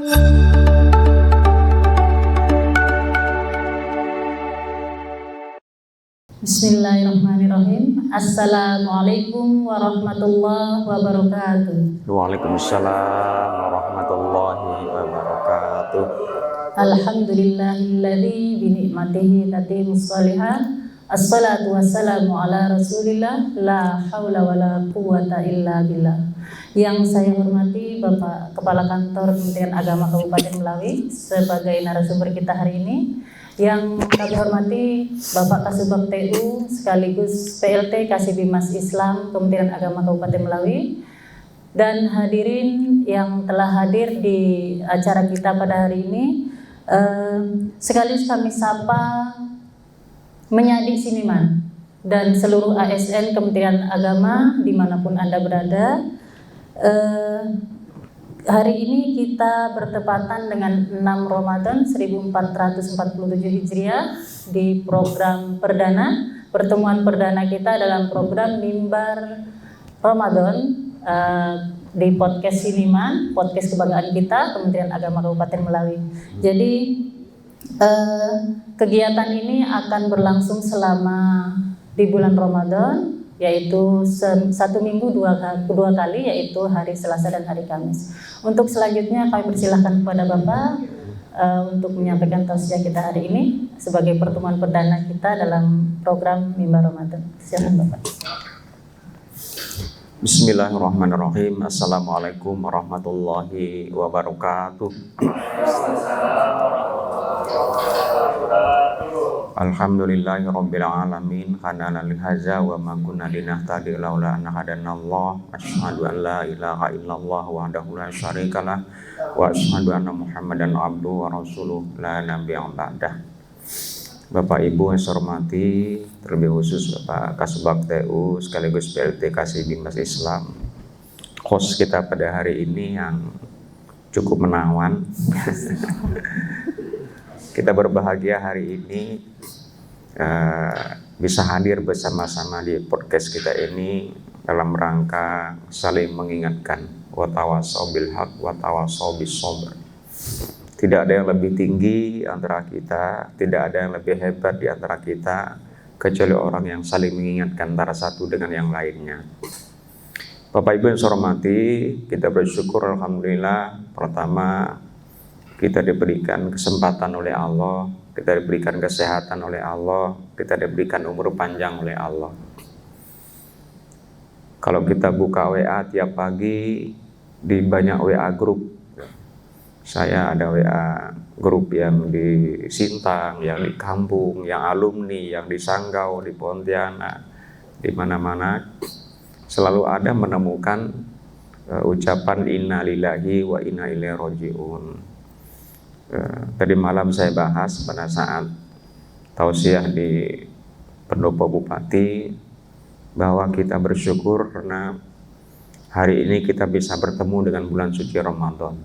Bismillahirrahmanirrahim. Assalamualaikum warahmatullahi wabarakatuh. Waalaikumsalam warahmatullahi wabarakatuh. Alhamdulillahilladzi binikmatihi tatimmus shalihat. Assalatu wassalamu ala rasulillah. La haula wala quwata illa billah. Yang saya hormati Bapak Kepala Kantor Kementerian Agama Kabupaten Melawi sebagai narasumber kita hari ini. Yang kami hormati Bapak Kasubag TU sekaligus PLT Kasibimas Islam Kementerian Agama Kabupaten Melawi, dan hadirin yang telah hadir di acara kita pada hari ini. Sekaligus kami sapa Menyadi Siniman dan seluruh ASN Kementerian Agama dimanapun Anda berada. Hari ini kita bertepatan dengan 6 Ramadan 1447 Hijriah di program perdana, pertemuan perdana kita dalam program Mimbar Ramadan di podcast Siniman, podcast kebanggaan kita Kementerian Agama Kabupaten Melawi. Jadi kegiatan ini akan berlangsung selama di bulan Ramadan, yaitu 1 minggu dua kali, yaitu hari Selasa dan hari Kamis. Untuk selanjutnya kami persilahkan kepada Bapak untuk menyampaikan tausiah kita hari ini sebagai pertemuan perdana kita dalam program Mimbar Ramadan. Silakan Bapak. Bismillahirrahmanirrahim. Assalamualaikum warahmatullahi wabarakatuh. Alhamdulillahirabbil alamin, kana lil haza wa ma kunna linahtadi laula an hadanallah. Asyhadu an la ilaha illallah wahdahu la syarikalah wa asyhadu anna Muhammadan abduhu wa rasuluh la nabiyya ba'dah. Bapak Ibu yang saya hormati, terlebih khusus Bapak Kasubag TU sekaligus PLT Kasibimas Islam, host kita pada hari ini yang cukup menawan. Kita berbahagia hari ini bisa hadir bersama-sama di podcast kita ini dalam rangka saling mengingatkan, wa tawassaw bil haq wa tawassaw bis sabr. Tidak ada yang lebih tinggi antara kita, tidak ada yang lebih hebat di antara kita kecuali orang yang saling mengingatkan antara satu dengan yang lainnya. Bapak Ibu yang saya hormati, kita bersyukur alhamdulillah, pertama kita diberikan kesempatan oleh Allah, kita diberikan kesehatan oleh Allah, kita diberikan umur panjang oleh Allah. Kalau kita buka WA tiap pagi, di banyak WA grup. Saya ada WA grup yang di Sintang, yang di kampung, yang alumni, yang di Sanggau, di Pontianak, di mana-mana selalu ada menemukan ucapan inna lillahi wa inna ilaihi raji'un. Tadi malam saya bahas pada saat tausiah di Pendopo Bupati bahwa kita bersyukur karena hari ini kita bisa bertemu dengan bulan suci Ramadan.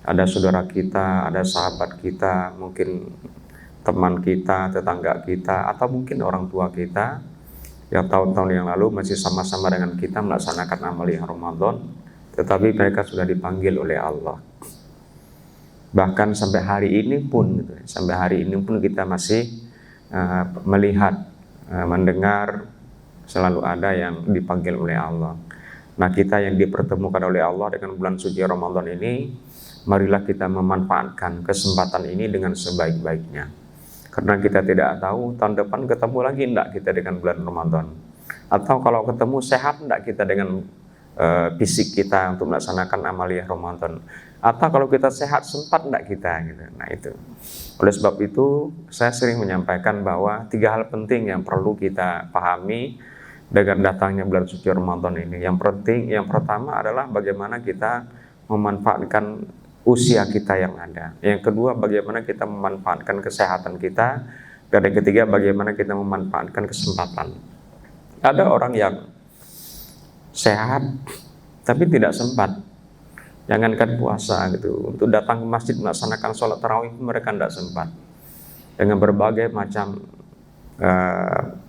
Ada saudara kita, ada sahabat kita, mungkin teman kita, tetangga kita, atau mungkin orang tua kita yang tahun-tahun yang lalu masih sama-sama dengan kita melaksanakan amaliyah Ramadan, tetapi mereka sudah dipanggil oleh Allah. Bahkan sampai hari ini pun kita masih melihat, mendengar selalu ada yang dipanggil oleh Allah. Nah, kita yang dipertemukan oleh Allah dengan bulan suci Ramadan ini, marilah kita memanfaatkan kesempatan ini dengan sebaik-baiknya. Karena kita tidak tahu tahun depan ketemu lagi enggak kita dengan bulan Ramadan. Atau kalau ketemu sehat enggak kita dengan fisik kita untuk melaksanakan amaliyah Ramadan. Atau kalau kita sehat sempat enggak kita gitu. Nah itu. Oleh sebab itu saya sering menyampaikan bahwa 3 hal penting yang perlu kita pahami dengan datangnya bulan suci Ramadan ini. Yang pertama adalah bagaimana kita memanfaatkan usia kita yang ada. Yang kedua, bagaimana kita memanfaatkan kesehatan kita. Dan yang ketiga, bagaimana kita memanfaatkan kesempatan. Ada orang yang sehat tapi tidak sempat, jangankan puasa gitu, untuk datang ke masjid melaksanakan sholat tarawih mereka tidak sempat, dengan berbagai macam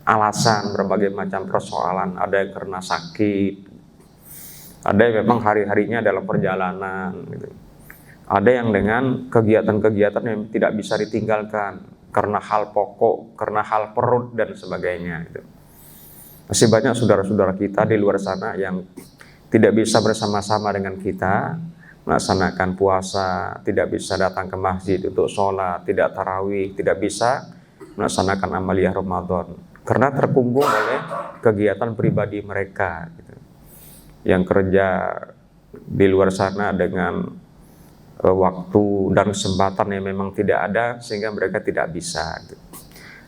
alasan, berbagai macam persoalan. Ada yang karena sakit, ada yang memang hari-harinya dalam perjalanan gitu. Ada yang dengan kegiatan-kegiatan yang tidak bisa ditinggalkan karena hal pokok, karena hal perut dan sebagainya. Masih banyak saudara-saudara kita di luar sana yang tidak bisa bersama-sama dengan kita melaksanakan puasa, tidak bisa datang ke masjid untuk sholat, tidak tarawih, tidak bisa melaksanakan amaliyah Ramadan karena terkungkung oleh kegiatan pribadi mereka yang kerja di luar sana dengan waktu dan kesempatan yang memang tidak ada sehingga mereka tidak bisa.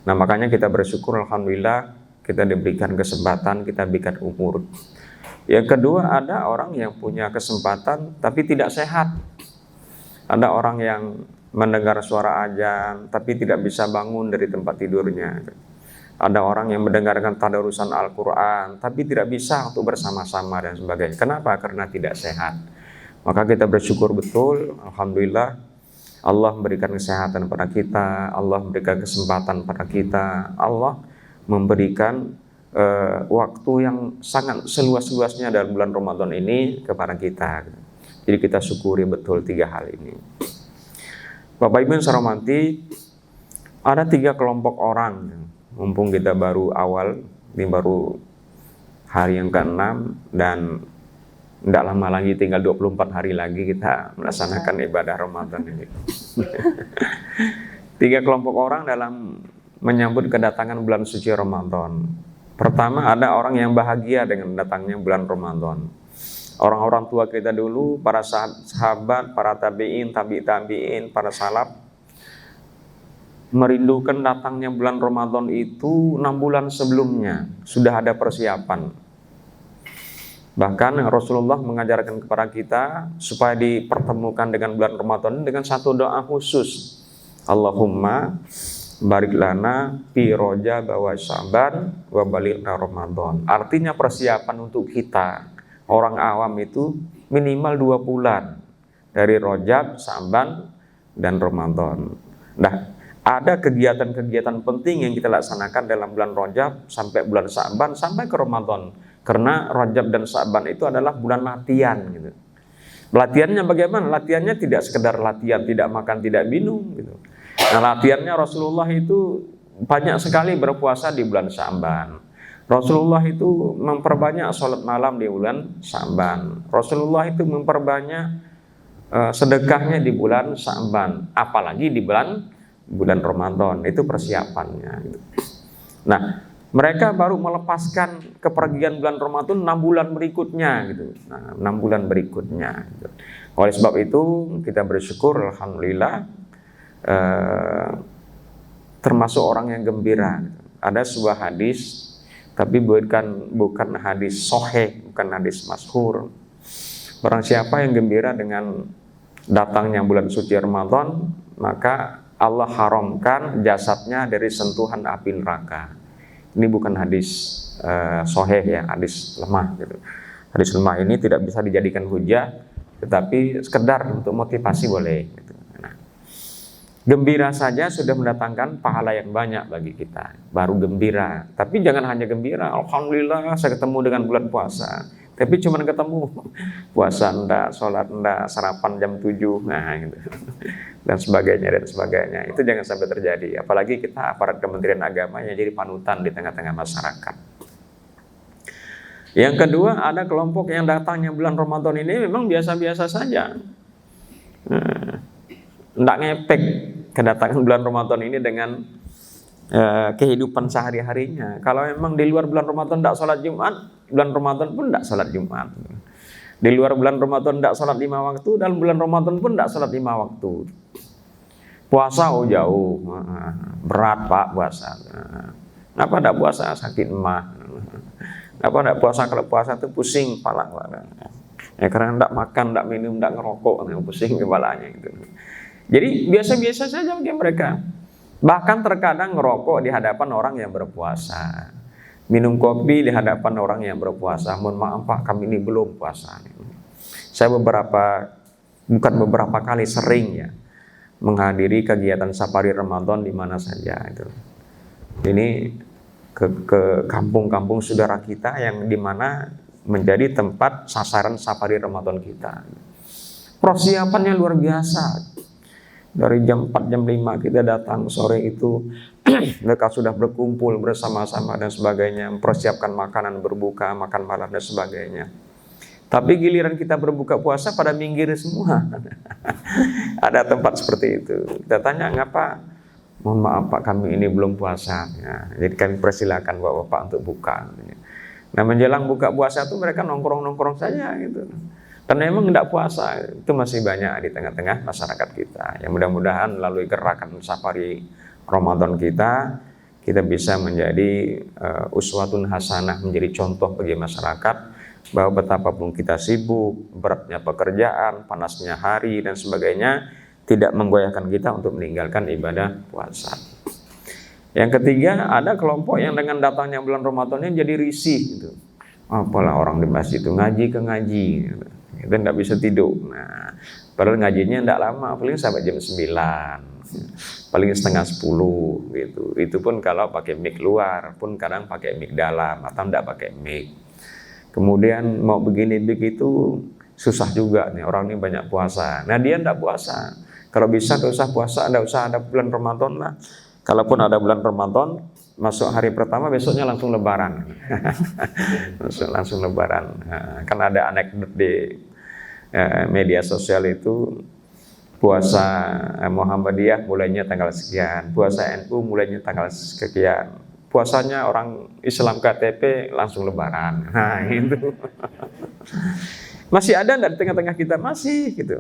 Nah, makanya kita bersyukur alhamdulillah kita diberikan kesempatan, kita diberikan umur. Yang kedua, ada orang yang punya kesempatan tapi tidak sehat. Ada orang yang mendengar suara azan tapi tidak bisa bangun dari tempat tidurnya. Ada orang yang mendengarkan tadarusan Al-Quran tapi tidak bisa untuk bersama-sama dan sebagainya. Kenapa? Karena tidak sehat. Maka kita bersyukur betul, alhamdulillah Allah memberikan kesehatan pada kita, Allah memberikan kesempatan pada kita, Allah memberikan waktu yang sangat seluas-luasnya dalam bulan Ramadan ini kepada kita. Jadi kita syukuri betul 3 hal ini. Bapak Ibu yang saya hormati, ada 3 kelompok orang. Mumpung kita baru awal, ini baru hari yang ke-6 dan tidak lama lagi, tinggal 24 hari lagi kita melaksanakan ibadah Ramadan ini. 3 kelompok orang dalam menyambut kedatangan bulan suci Ramadan. Pertama, ada orang yang bahagia dengan datangnya bulan Ramadan. Orang-orang tua kita dulu, para sahabat, para tabi'in, tabi'in, para salaf merindukan datangnya bulan Ramadan itu 6 bulan sebelumnya. Sudah ada persiapan. Bahkan Rasulullah mengajarkan kepada kita supaya dipertemukan dengan bulan Ramadan dengan satu doa khusus. Allahumma barik lana fi Rajab wa Sya'ban wa balighna Ramadan. Artinya persiapan untuk kita orang awam itu minimal 2 bulan dari Rajab, Sya'ban dan Ramadan. Nah, ada kegiatan-kegiatan penting yang kita laksanakan dalam bulan Rajab sampai bulan Sya'ban sampai ke Ramadan. Karena Rajab dan Sya'ban itu adalah bulan latihan gitu. Latihannya bagaimana? Latihannya tidak sekedar latihan tidak makan, tidak minum gitu. Nah, latihannya Rasulullah itu banyak sekali berpuasa di bulan Sya'ban. Rasulullah itu memperbanyak sholat malam di bulan Sya'ban. Rasulullah itu memperbanyak sedekahnya di bulan Sya'ban. Apalagi di bulan Ramadan. Itu persiapannya gitu. Nah, mereka baru melepaskan kepergian bulan Ramadan 6 bulan berikutnya gitu. Nah, 6 bulan berikutnya gitu. Oleh sebab itu kita bersyukur alhamdulillah termasuk orang yang gembira. Ada sebuah hadis, tapi bukan hadis sahih, bukan hadis masyhur. Barang siapa yang gembira dengan datangnya bulan suci Ramadan, maka Allah haramkan jasadnya dari sentuhan api neraka. Ini bukan hadis sahih ya, hadis lemah gitu. Hadis lemah ini tidak bisa dijadikan hujah, tetapi sekedar untuk motivasi boleh gitu. Gembira saja sudah mendatangkan pahala yang banyak bagi kita. Baru gembira. Tapi jangan hanya gembira. Alhamdulillah saya ketemu dengan bulan puasa. Tapi cuma ketemu. Puasa enggak, sholat enggak, sarapan jam 7. Nah gitu. Dan sebagainya. Itu jangan sampai terjadi. Apalagi kita aparat Kementerian Agama yang jadi panutan di tengah-tengah masyarakat. Yang kedua, ada kelompok yang datangnya bulan Ramadan ini memang biasa-biasa saja. Tidak ngepek kedatangan bulan Ramadan ini dengan kehidupan sehari-harinya. Kalau memang di luar bulan Ramadan tidak sholat Jumat, bulan Ramadan pun tidak sholat Jumat. Di luar bulan Ramadan tidak sholat 5 waktu, dalam bulan Ramadan pun tidak sholat 5 waktu. Puasa jauh, berat Pak puasa. Kenapa tidak puasa? Sakit emah. Kenapa tidak puasa? Kalau puasa itu pusing kepala. Ya, karena tidak makan, tidak minum, tidak ngerokok, pusing kepalanya gitu. Jadi biasa-biasa saja bagi mereka. Bahkan terkadang ngerokok di hadapan orang yang berpuasa. Minum kopi di hadapan orang yang berpuasa. Mohon maaf Pak, kami ini belum puasa. Saya bukan beberapa kali sering ya menghadiri kegiatan safari Ramadan di mana saja itu. Ini ke kampung-kampung saudara kita yang di mana menjadi tempat sasaran safari Ramadan kita. Persiapannya luar biasa. Dari jam 4, jam 5 kita datang, sore itu mereka sudah berkumpul bersama-sama dan sebagainya, mempersiapkan makanan berbuka, makan malam dan sebagainya. Tapi giliran kita berbuka puasa pada minggir semua. Ada tempat seperti itu. Kita tanya, ngapa? Mohon maaf Pak, kami ini belum puasa. Ya, jadi kami persilakan Bapak untuk buka. Nah, menjelang buka puasa itu mereka nongkrong-nongkrong saja gitu. Karena memang tidak puasa, itu masih banyak di tengah-tengah masyarakat kita. Yang mudah-mudahan melalui gerakan safari Ramadan kita bisa menjadi uswatun hasanah, menjadi contoh bagi masyarakat bahwa betapapun kita sibuk, beratnya pekerjaan, panasnya hari dan sebagainya, tidak menggoyahkan kita untuk meninggalkan ibadah puasa. Yang ketiga, ada kelompok yang dengan datangnya bulan Ramadan ini jadi risih gitu. Apalah orang di masjid itu ngaji ke ngaji gitu. Kita nggak bisa tidur. Nah, padahal ngajinya nggak lama, paling sampai jam 9, paling setengah 10 gitu. Itu pun kalau pakai mic luar, pun kadang pakai mic dalam atau nggak pakai mic. Kemudian mau begini begitu susah juga nih, orang ini banyak puasa. Nah, dia nggak puasa. Kalau bisa nggak usah puasa, nggak usah ada bulan Ramadan lah. Kalaupun ada bulan Ramadan, masuk hari pertama besoknya langsung lebaran. langsung lebaran. Nah, kan ada anekdot di media sosial itu, puasa Muhammadiyah mulainya tanggal sekian, puasa NU mulainya tanggal sekian, puasanya orang Islam KTP langsung lebaran. Nah, itu masih ada di tengah-tengah kita, masih gitu.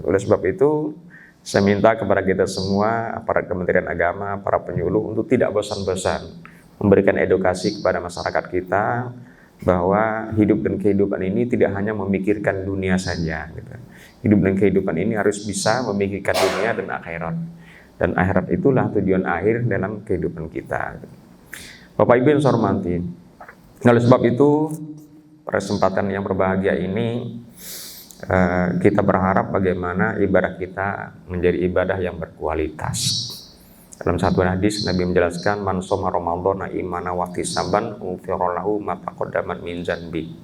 Oleh sebab itu saya minta kepada kita semua, aparat Kementerian Agama, para penyuluh, untuk tidak bosan-bosan memberikan edukasi kepada masyarakat kita bahwa hidup dan kehidupan ini tidak hanya memikirkan dunia saja gitu. Hidup dan kehidupan ini harus bisa memikirkan dunia dan akhirat. Dan akhirat itulah tujuan akhir dalam kehidupan kita. Bapak Ibu yang saya hormati, oleh sebab itu pada kesempatan yang berbahagia ini kita berharap bagaimana ibadah kita menjadi ibadah yang berkualitas. Dalam satu hadis Nabi menjelaskan, man shoma ramadhana imana wa ihtisaban ghufira lahu ma taqaddama min dzanbi.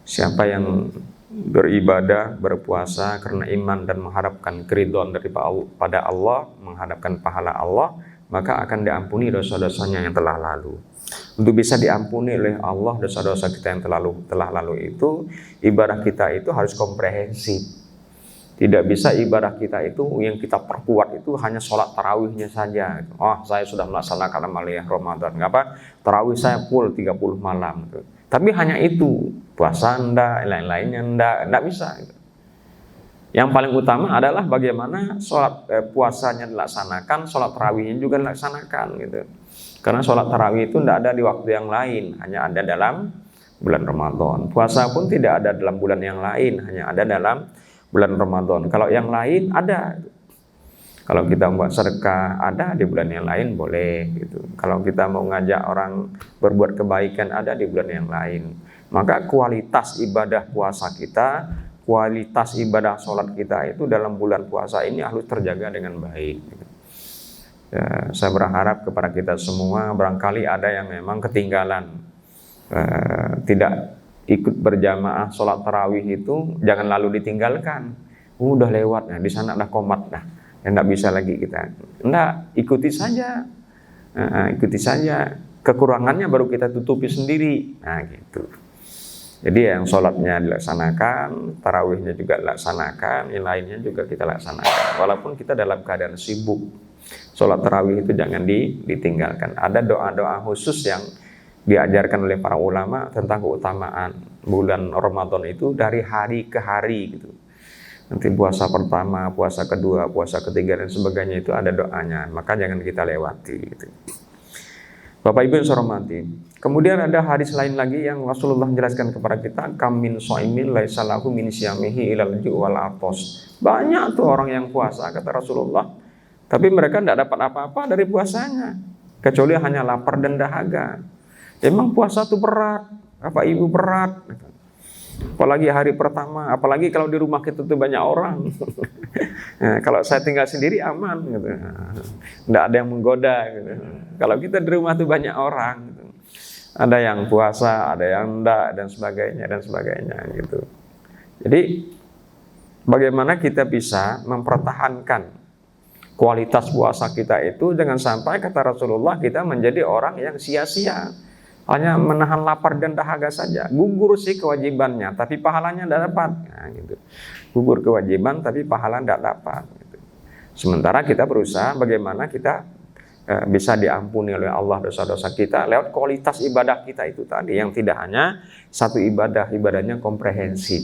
Siapa yang beribadah, berpuasa karena iman dan mengharapkan keridhaan daripada Allah, menghadapkan pahala Allah, maka akan diampuni dosa-dosanya yang telah lalu. Untuk bisa diampuni oleh Allah dosa-dosa kita yang telah lalu itu, ibadah kita itu harus komprehensif. Tidak bisa ibadah kita itu yang kita perkuat itu hanya sholat tarawihnya saja. Oh, saya sudah melaksanakan amaliyah Ramadan. Ngapa? Tarawih saya full 30 malam. Tapi hanya itu, puasa enggak, lain-lainnya enggak bisa. Yang paling utama adalah bagaimana sholat puasanya dilaksanakan, sholat tarawihnya juga dilaksanakan gitu. Karena sholat tarawih itu tidak ada di waktu yang lain, hanya ada dalam bulan Ramadan. Puasa pun tidak ada dalam bulan yang lain, hanya ada dalam bulan Ramadan. Kalau yang lain ada. Kalau kita membuat sedekah ada di bulan yang lain boleh gitu. Kalau kita mau ngajak orang berbuat kebaikan ada di bulan yang lain. Maka kualitas ibadah puasa kita, kualitas ibadah sholat kita itu dalam bulan puasa ini harus terjaga dengan baik. Ya, saya berharap kepada kita semua, barangkali ada yang memang ketinggalan, tidak ikut berjamaah sholat tarawih itu, jangan lalu ditinggalkan. Udah lewat, nah, di sana ada komat dah, enggak bisa lagi kita. Enggak, ikuti saja, kekurangannya baru kita tutupi sendiri. Nah gitu. Jadi yang sholatnya dilaksanakan, tarawihnya juga dilaksanakan, yang lainnya juga kita laksanakan. Walaupun kita dalam keadaan sibuk, sholat tarawih itu jangan ditinggalkan. Ada doa-doa khusus yang diajarkan oleh para ulama tentang keutamaan bulan Ramadan itu dari hari ke hari gitu. Nanti puasa pertama, puasa kedua, puasa ketiga dan sebagainya itu ada doanya, maka jangan kita lewati gitu. Bapak Ibu yang saya hormati, kemudian ada hadis lain lagi yang Rasulullah menjelaskan kepada kita, kam min shaimin laisa lahu min syamihi ilal ju' wal atos. Banyak tuh orang yang puasa kata Rasulullah, tapi mereka tidak dapat apa-apa dari puasanya kecuali hanya lapar dan dahaga. Emang puasa itu berat, Bapak Ibu berat. Apalagi hari pertama, apalagi kalau di rumah kita tuh banyak orang. Nah, kalau saya tinggal sendiri aman, gitu. Nggak ada yang menggoda. Gitu. Kalau kita di rumah tuh banyak orang, gitu. Ada yang puasa, ada yang enggak dan sebagainya gitu. Jadi bagaimana kita bisa mempertahankan kualitas puasa kita itu, jangan sampai kata Rasulullah kita menjadi orang yang sia-sia, hanya menahan lapar dan dahaga saja, gugur sih kewajibannya tapi pahalanya tidak dapat. Nah, gitu. Gugur kewajiban tapi pahala tidak dapat gitu. Sementara kita berusaha bagaimana kita bisa diampuni oleh Allah dosa-dosa kita lewat kualitas ibadah kita itu tadi, yang tidak hanya satu ibadah, ibadahnya komprehensif.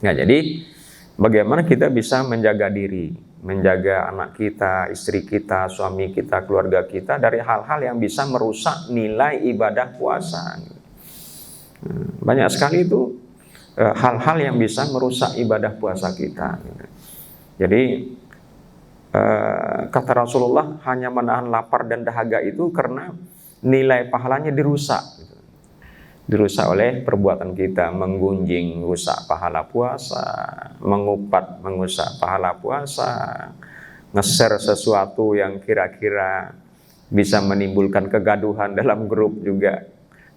Nah, jadi bagaimana kita bisa menjaga diri, menjaga anak kita, istri kita, suami kita, keluarga kita dari hal-hal yang bisa merusak nilai ibadah puasa. Banyak sekali itu hal-hal yang bisa merusak ibadah puasa kita. Jadi kata Rasulullah, hanya menahan lapar dan dahaga itu karena nilai pahalanya dirusak. Dirusak oleh perbuatan kita, menggunjing, rusak pahala puasa, mengupat, mengusak pahala puasa, nge-share sesuatu yang kira-kira bisa menimbulkan kegaduhan dalam grup juga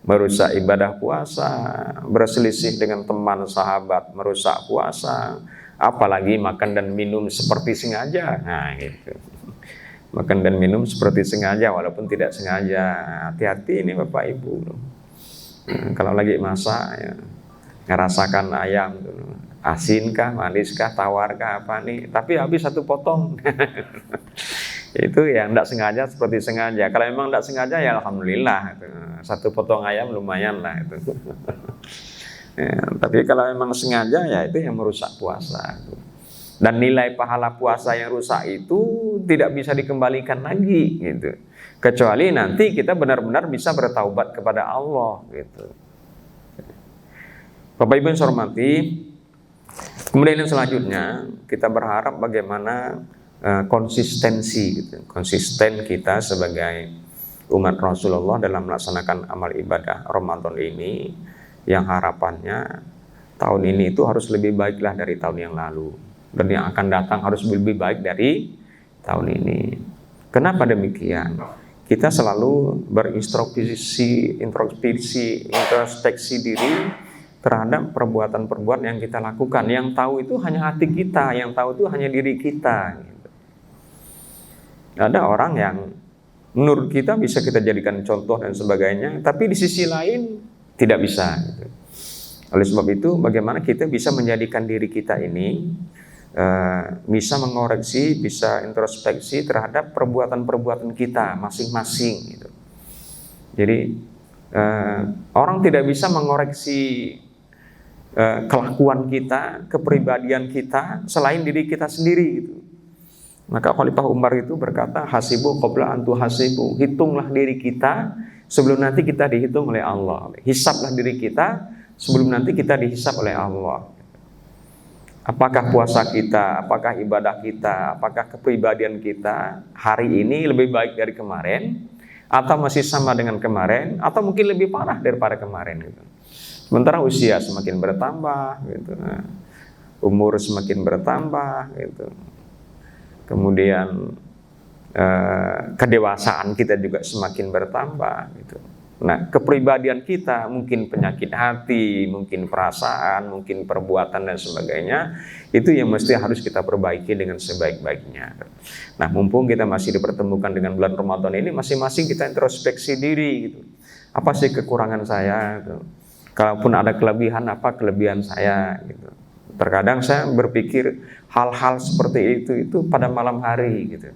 merusak ibadah puasa, berselisih dengan teman sahabat merusak puasa, apalagi makan dan minum seperti sengaja. Nah, gitu. Makan dan minum seperti sengaja walaupun tidak sengaja. Hati-hati ini Bapak Ibu. Kalau lagi masak ya, ngerasakan ayam, asinkah, maniskah, tawarkah, apa nih, tapi habis satu potong. Itu ya tidak sengaja seperti sengaja. Kalau memang tidak sengaja ya alhamdulillah, satu potong ayam lumayan lah itu. Ya, tapi kalau memang sengaja ya itu yang merusak puasa. Dan nilai pahala puasa yang rusak itu tidak bisa dikembalikan lagi gitu. Kecuali nanti kita benar-benar bisa bertaubat kepada Allah gitu. Bapak Ibu yang saya hormati, kemudian yang selanjutnya kita berharap bagaimana konsistensi gitu. Konsisten kita sebagai umat Rasulullah dalam melaksanakan amal ibadah Ramadan ini, yang harapannya tahun ini itu harus lebih baiklah dari tahun yang lalu, dan yang akan datang harus lebih baik dari tahun ini. Kenapa demikian? Kita selalu introspeksi diri terhadap perbuatan-perbuatan yang kita lakukan. Yang tahu itu hanya hati kita, yang tahu itu hanya diri kita. Ada orang yang menurut kita bisa kita jadikan contoh dan sebagainya, tapi di sisi lain tidak bisa. Oleh sebab itu, bagaimana kita bisa menjadikan diri kita ini bisa mengoreksi, bisa introspeksi terhadap perbuatan-perbuatan kita masing-masing gitu. Jadi orang tidak bisa mengoreksi kelakuan kita, kepribadian kita selain diri kita sendiri gitu. Maka Khalifah Umar itu berkata, hasibu qabla an tuhasibu, hitunglah diri kita sebelum nanti kita dihitung oleh Allah. Hisablah diri kita sebelum nanti kita dihisab oleh Allah. Apakah puasa kita, apakah ibadah kita, apakah kepribadian kita hari ini lebih baik dari kemarin, atau masih sama dengan kemarin, atau mungkin lebih parah daripada kemarin gitu. Sementara usia semakin bertambah gitu. Umur semakin bertambah gitu. Kemudian kedewasaan kita juga semakin bertambah gitu. Nah, kepribadian kita, mungkin penyakit hati, mungkin perasaan, mungkin perbuatan dan sebagainya, itu yang mesti harus kita perbaiki dengan sebaik-baiknya. Nah, mumpung kita masih dipertemukan dengan bulan Ramadan ini, masing-masing kita introspeksi diri gitu. Apa sih kekurangan saya gitu. Kalaupun ada kelebihan, apa kelebihan saya gitu. Terkadang saya berpikir hal-hal seperti itu pada malam hari gitu.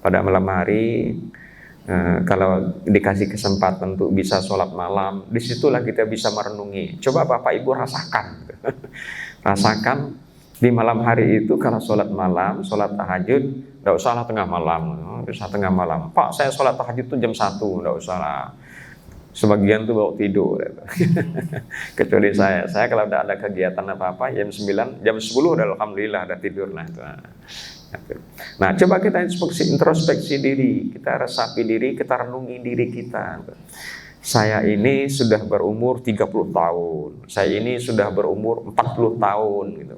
Pada malam hari, kalau dikasih kesempatan untuk bisa sholat malam, disitulah kita bisa merenungi. Coba Bapak Ibu rasakan, rasakan di malam hari itu kalau sholat malam, sholat tahajud, tidak usahlah tengah malam, bisa tengah malam. Pak, saya sholat tahajud itu jam 1, tidak usahlah. Sebagian tuh bawa tidur. Kecuali saya kalau tidak ada kegiatan apa-apa, jam 9, jam 10 udah alhamdulillah udah tidur lah. Nah, coba kita introspeksi diri, kita resapi diri, kita renungi diri kita. Saya ini sudah berumur 30 tahun, saya ini sudah berumur 40 tahun gitu.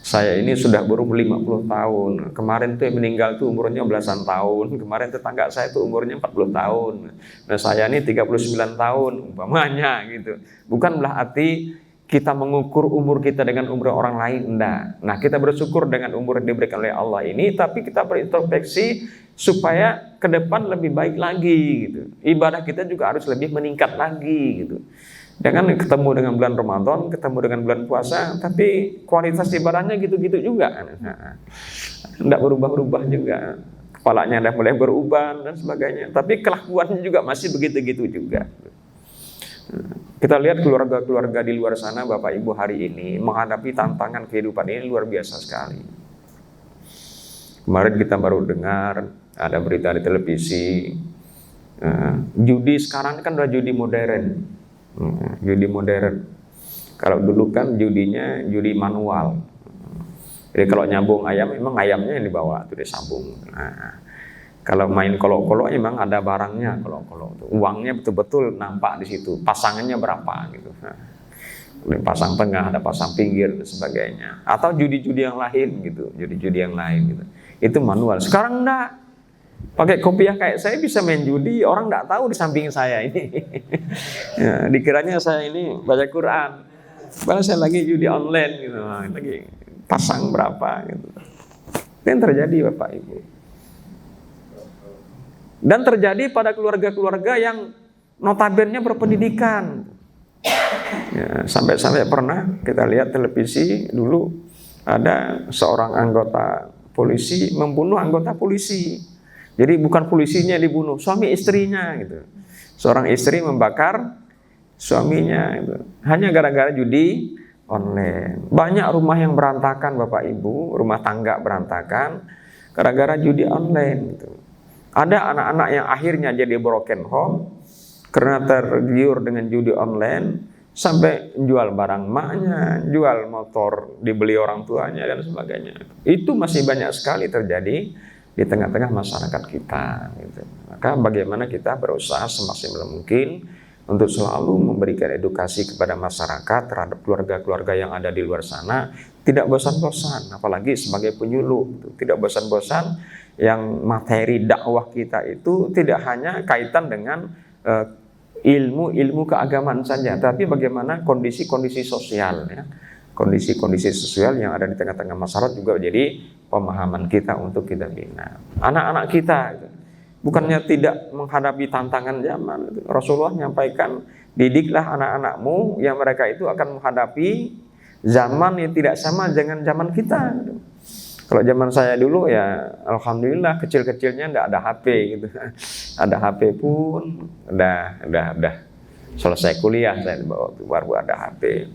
Saya ini sudah berumur 50 tahun. Kemarin tuh yang meninggal tuh umurnya belasan tahun. Kemarin tetangga saya tuh umurnya 40 tahun. Nah, saya ini 39 tahun umpamanya gitu. Bukan belah arti kita mengukur umur kita dengan umur orang lain, enggak. Nah, kita bersyukur dengan umur yang diberikan oleh Allah ini, tapi kita berintrospeksi supaya ke depan lebih baik lagi gitu. Ibadah kita juga harus lebih meningkat lagi gitu. Jangan ketemu dengan bulan Ramadan, ketemu dengan bulan puasa, tapi kualitas ibadahnya gitu-gitu juga. Enggak berubah-ubah juga. Kepalanya udah mulai berubah dan sebagainya, tapi kelakuannya juga masih begitu-gitu juga. Kita lihat keluarga-keluarga di luar sana, Bapak Ibu, hari ini menghadapi tantangan kehidupan ini luar biasa sekali. Kemarin kita baru dengar ada berita di televisi, judi sekarang kan udah judi modern. Judi modern. Kalau dulu kan judinya judi manual. Jadi kalau nyambung ayam, memang ayamnya yang dibawa tuh disambung. Nah, kalau main kolok-kolok memang ada barangnya, kolok-kolok. Uangnya betul-betul nampak di situ. Pasangannya berapa gitu. Nah, pasang tengah, ada pasang pinggir dan sebagainya. Atau judi-judi yang lain gitu, judi-judi yang lain gitu. Itu manual. Sekarang enggak. Pakai kopiah kayak saya bisa main judi, orang enggak tahu di samping saya ini. Ya, dikiranya saya ini baca Quran. Padahal saya lagi judi online gitu, lagi pasang berapa gitu. Itu yang terjadi, Bapak Ibu. Dan terjadi pada keluarga-keluarga yang notabene berpendidikan. Ya, sampai pernah kita lihat televisi dulu ada seorang anggota polisi membunuh anggota polisi. Jadi bukan polisinya dibunuh, suami istrinya gitu. Seorang istri membakar suaminya gitu. Hanya gara-gara judi online. Banyak rumah yang berantakan, Bapak Ibu, rumah tangga berantakan gara-gara judi online gitu. Ada anak-anak yang akhirnya jadi broken home karena tergiur dengan judi online, sampai jual barang maknya, jual motor dibeli orang tuanya dan sebagainya. Itu masih banyak sekali terjadi di tengah-tengah masyarakat kita gitu. Maka bagaimana kita berusaha semaksimal mungkin untuk selalu memberikan edukasi kepada masyarakat terhadap keluarga-keluarga yang ada di luar sana, tidak bosan-bosan, apalagi sebagai penyuluh, tidak bosan-bosan yang materi dakwah kita itu tidak hanya kaitan dengan ilmu keagamaan saja, tapi bagaimana kondisi-kondisi sosial ya. Kondisi-kondisi sosial yang ada di tengah-tengah masyarakat juga jadi pemahaman kita untuk kita bina. Anak-anak kita bukannya tidak menghadapi tantangan zaman. Rasulullah menyampaikan, didiklah anak-anakmu yang mereka itu akan menghadapi zaman yang tidak sama dengan zaman kita. Kalau zaman saya dulu ya alhamdulillah kecil-kecilnya enggak ada HP gitu. Ada HP pun udah selesai kuliah saya baru ada HP.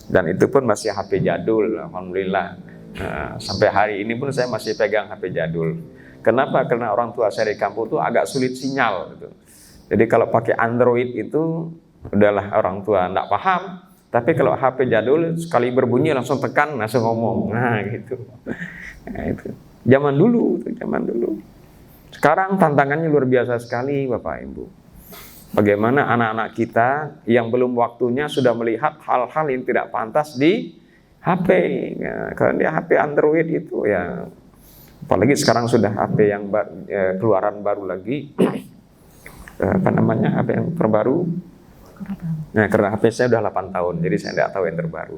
Dan itu pun masih HP jadul, alhamdulillah. Nah, sampai hari ini pun saya masih pegang HP jadul. Kenapa? Karena orang tua saya di kampung itu agak sulit sinyal gitu. Jadi kalau pakai Android itu udahlah orang tua enggak paham. Tapi kalau HP jadul sekali berbunyi langsung tekan, langsung ngomong. Nah, gitu. Nah, itu. Zaman dulu. Sekarang tantangannya luar biasa sekali, Bapak Ibu. Bagaimana anak-anak kita yang belum waktunya sudah melihat hal-hal yang tidak pantas di HP. Ya, kalau dia HP Android itu ya, apalagi sekarang sudah HP yang keluaran baru lagi. Apa namanya, HP yang terbaru? Nah, karena HP saya udah 8 tahun, jadi saya tidak tahu yang terbaru.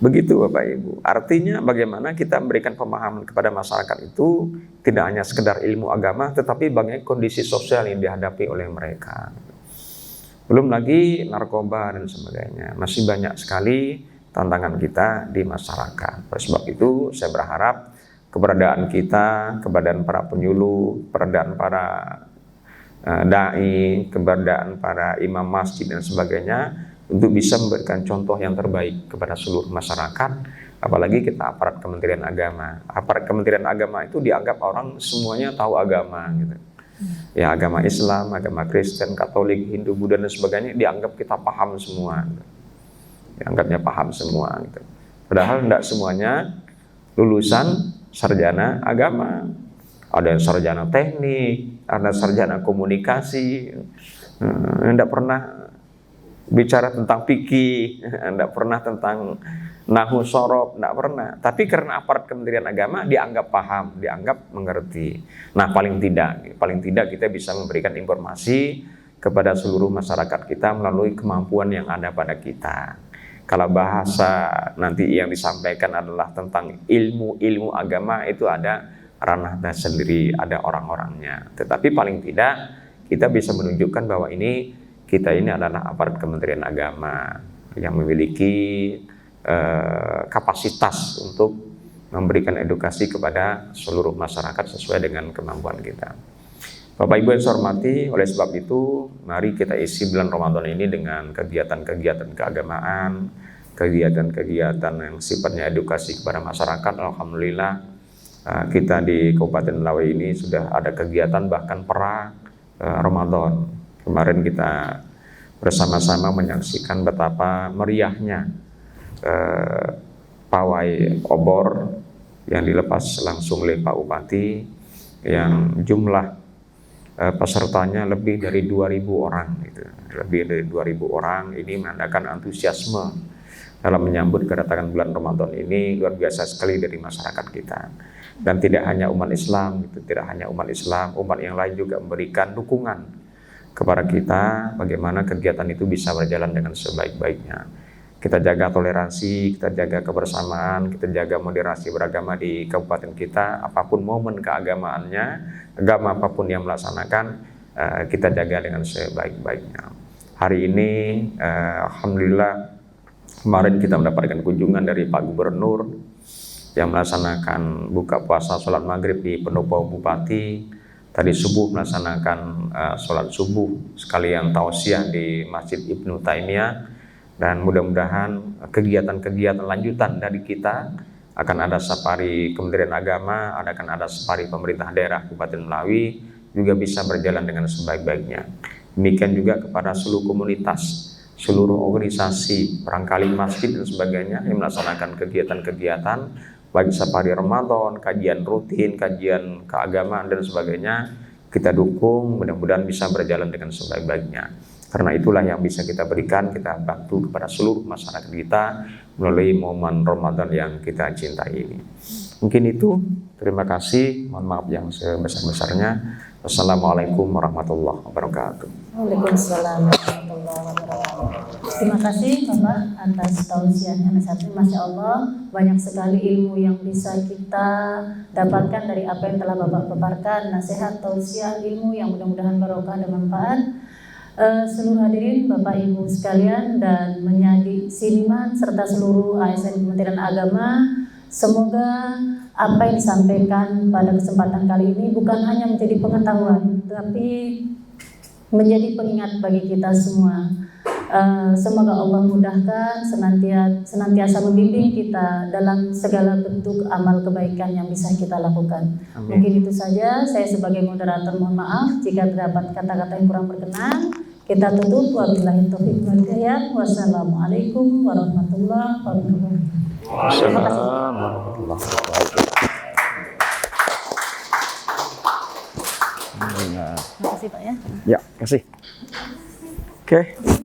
Begitu Bapak Ibu. Artinya bagaimana kita memberikan pemahaman kepada masyarakat itu tidak hanya sekedar ilmu agama, tetapi bagaimana kondisi sosial yang dihadapi oleh mereka. Belum lagi narkoba dan sebagainya. Masih banyak sekali tantangan kita di masyarakat. Oleh sebab itu saya berharap keberadaan kita, keberadaan para penyuluh, keberadaan para dai, keberadaan para imam masjid dan sebagainya untuk bisa memberikan contoh yang terbaik kepada seluruh masyarakat, apalagi kita aparat Kementerian Agama. Aparat Kementerian Agama itu dianggap orang semuanya tahu agama gitu. Ya, agama Islam, agama Kristen, Katolik, Hindu, Buddha dan sebagainya dianggap kita paham semua. Gitu. Dianggapnya paham semua gitu. Padahal tidak semuanya lulusan sarjana agama. Ada yang sarjana teknik, ada sarjana komunikasi, tidak pernah bicara tentang fikih, tidak pernah tentang nahwu sorof, tidak pernah. Tapi karena aparat Kementerian Agama dianggap paham, dianggap mengerti. Nah, paling tidak kita bisa memberikan informasi kepada seluruh masyarakat kita melalui kemampuan yang ada pada kita. Kalau bahasa nanti yang disampaikan adalah tentang ilmu agama, itu ada ranahnya sendiri, ada orang-orangnya. Tetapi paling tidak kita bisa menunjukkan bahwa kita ini adalah aparat Kementerian Agama yang memiliki kapasitas untuk memberikan edukasi kepada seluruh masyarakat sesuai dengan kemampuan kita. Bapak Ibu yang saya hormati, oleh sebab itu mari kita isi bulan Ramadan ini dengan kegiatan-kegiatan keagamaan, kegiatan-kegiatan yang sifatnya edukasi kepada masyarakat. Alhamdulillah kita di Kabupaten Melawai ini sudah ada kegiatan bahkan Ramadan. Kemarin kita bersama-sama menyaksikan betapa meriahnya pawai obor yang dilepas langsung oleh Pak Bupati, yang jumlah pesertanya lebih dari 2.000 orang gitu. Lebih dari 2.000 orang. Ini menandakan antusiasme dalam menyambut kedatangan bulan Ramadan ini luar biasa sekali dari masyarakat kita. Dan tidak hanya umat Islam, tidak hanya umat Islam, umat yang lain juga memberikan dukungan kepada kita bagaimana kegiatan itu bisa berjalan dengan sebaik-baiknya. Kita jaga toleransi, kita jaga kebersamaan, kita jaga moderasi beragama di kabupaten kita. Apapun momen keagamaannya, agama apapun yang melaksanakan, kita jaga dengan sebaik-baiknya. Hari ini, alhamdulillah, kemarin kita mendapatkan kunjungan dari Pak Gubernur yang melaksanakan buka puasa sholat maghrib di Pendopo Bupati. Tadi subuh melaksanakan sholat subuh sekalian tausiah di Masjid Ibnu Taimiyah. Dan mudah-mudahan kegiatan-kegiatan lanjutan dari kita akan ada safari Kementerian Agama, akan ada safari pemerintah daerah Kabupaten Melawai juga bisa berjalan dengan sebaik-baiknya. Demikian juga kepada seluruh komunitas, seluruh organisasi, barangkali masjid dan sebagainya yang melaksanakan kegiatan-kegiatan baik safari Ramadan, kajian rutin, kajian keagamaan dan sebagainya, kita dukung, mudah-mudahan bisa berjalan dengan sebaik-baiknya. Karena itulah yang bisa kita berikan, kita bantu kepada seluruh masyarakat kita melalui momen Ramadan yang kita cintai ini. Mungkin itu, terima kasih, mohon maaf yang sebesar-besarnya. Wassalamualaikum warahmatullahi wabarakatuh. Waalaikumsalam warahmatullahi wabarakatuh. Terima kasih Bapak atas tausiahnya. Masya Allah, banyak sekali ilmu yang bisa kita dapatkan dari apa yang telah Bapak paparkan. Nasihat, tausiah, ilmu yang mudah-mudahan barokah dan manfaat. Seluruh hadirin Bapak Ibu sekalian dan menjadi siniman serta seluruh ASN Kementerian Agama, semoga apa yang disampaikan pada kesempatan kali ini bukan hanya menjadi pengetahuan, tapi menjadi pengingat bagi kita semua. Semoga Allah mudahkan, senantiasa membimbing kita dalam segala bentuk amal kebaikan yang bisa kita lakukan. Amin. Mungkin itu saja. Saya sebagai moderator mohon maaf jika terdapat kata-kata yang kurang berkenan. Kita tutup. Wabillahi taufiq wal hidayah. Wassalamualaikum warahmatullahi wabarakatuh. Wassalamualaikum warahmatullahi wabarakatuh. Terima kasih Pak ya. Ya, terima kasih. Oke.